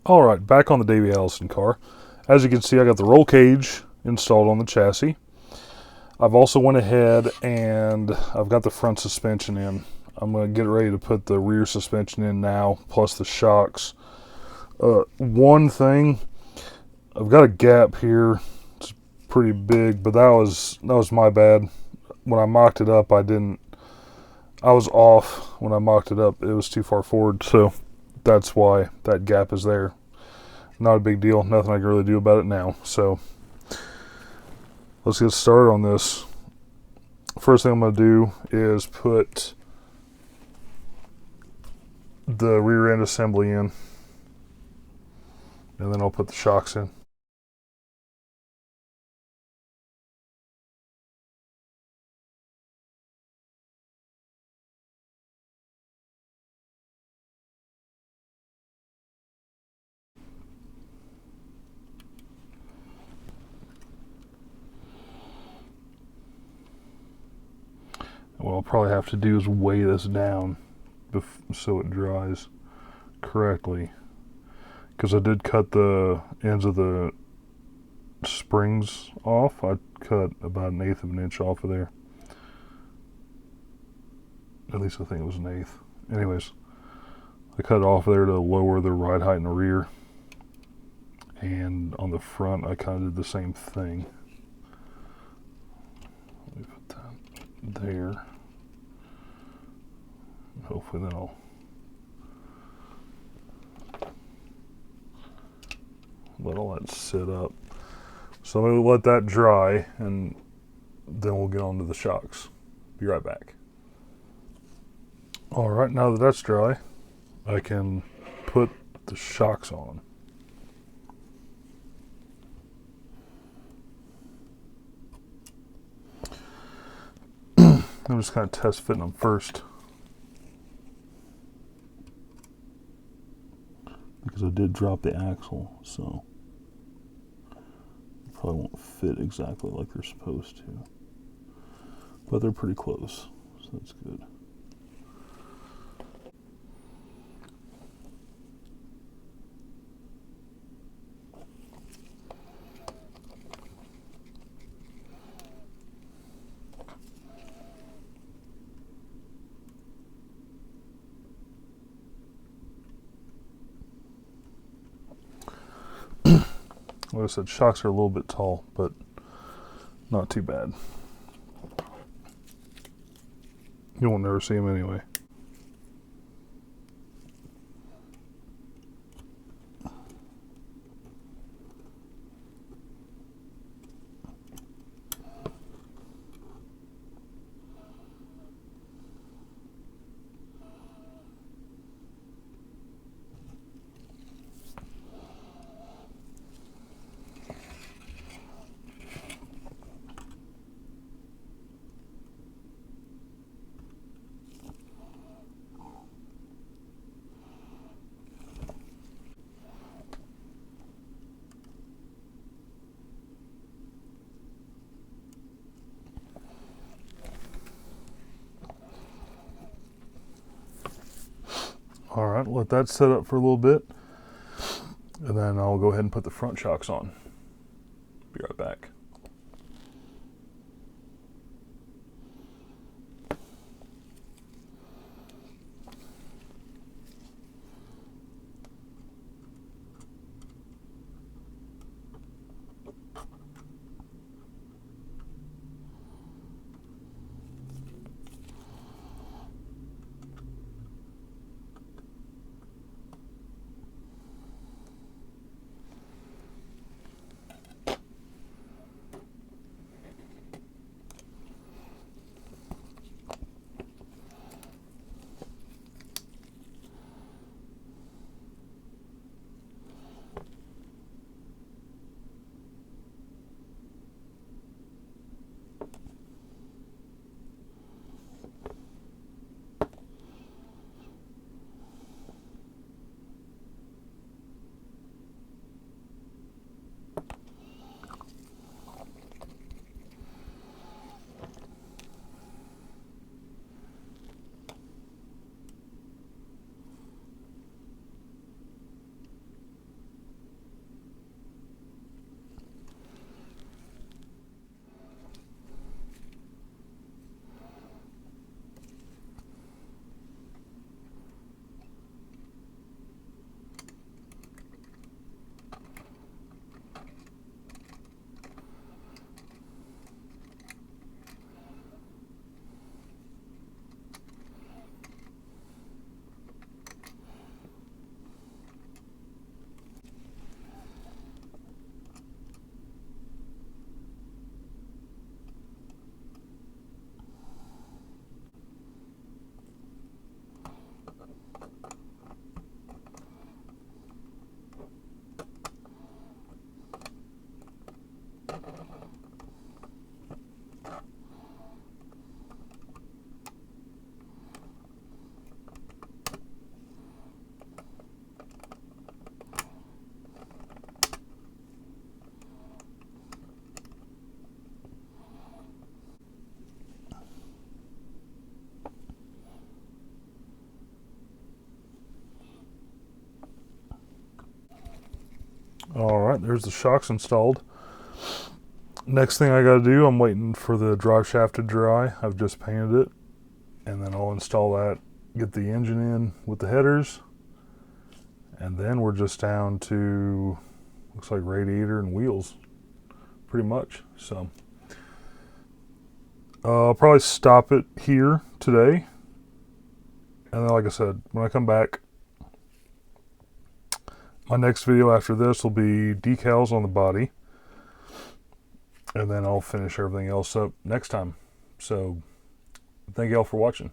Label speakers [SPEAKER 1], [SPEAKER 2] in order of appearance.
[SPEAKER 1] Alright, back on the Davey Allison car. As you can see, I got the roll cage installed on the chassis. I've also went ahead and I've got the front suspension in. I'm going to get ready to put the rear suspension in now, plus the shocks. One thing, I've got a gap here. It's pretty big, but that was my bad. When I mocked it up, I was off when I mocked it up. It was too far forward, so that's why that gap is there. Not a big deal. Nothing I can really do about it now. So let's get started on this. First thing I'm going to do is put the rear end assembly in, and then I'll put the shocks in. What I'll probably have to do is weigh this down so it dries correctly, because I did cut the ends of the springs off. I cut about 1/8 of an inch off of there. At least I think it was 1/8. Anyways, I cut it off there to lower the ride height in the rear, and on the front I kind of did the same thing. Let me put that there. Hopefully then I'll let all that sit up. So I'm going to let that dry, and then we'll get on to the shocks. Be right back. Alright, now that that's dry, I can put the shocks on. I'm just kind of test fitting them first, because I did drop the axle, so they probably won't fit exactly like they're supposed to, but they're pretty close, so that's good. Like I said, shocks are a little bit tall, but not too bad. You won't never see them anyway. Alright, let that set up for a little bit, and then I'll go ahead and put the front shocks on. Be right back. Alright, there's the shocks installed. Next thing I gotta do, I'm waiting for the drive shaft to dry. I've just painted it. And then I'll install that, get the engine in with the headers. And then we're just down to, looks like radiator and wheels, pretty much. So I'll probably stop it here today. And then, like I said, when I come back, my next video after this will be decals on the body. And then I'll finish everything else up next time. So thank y'all for watching.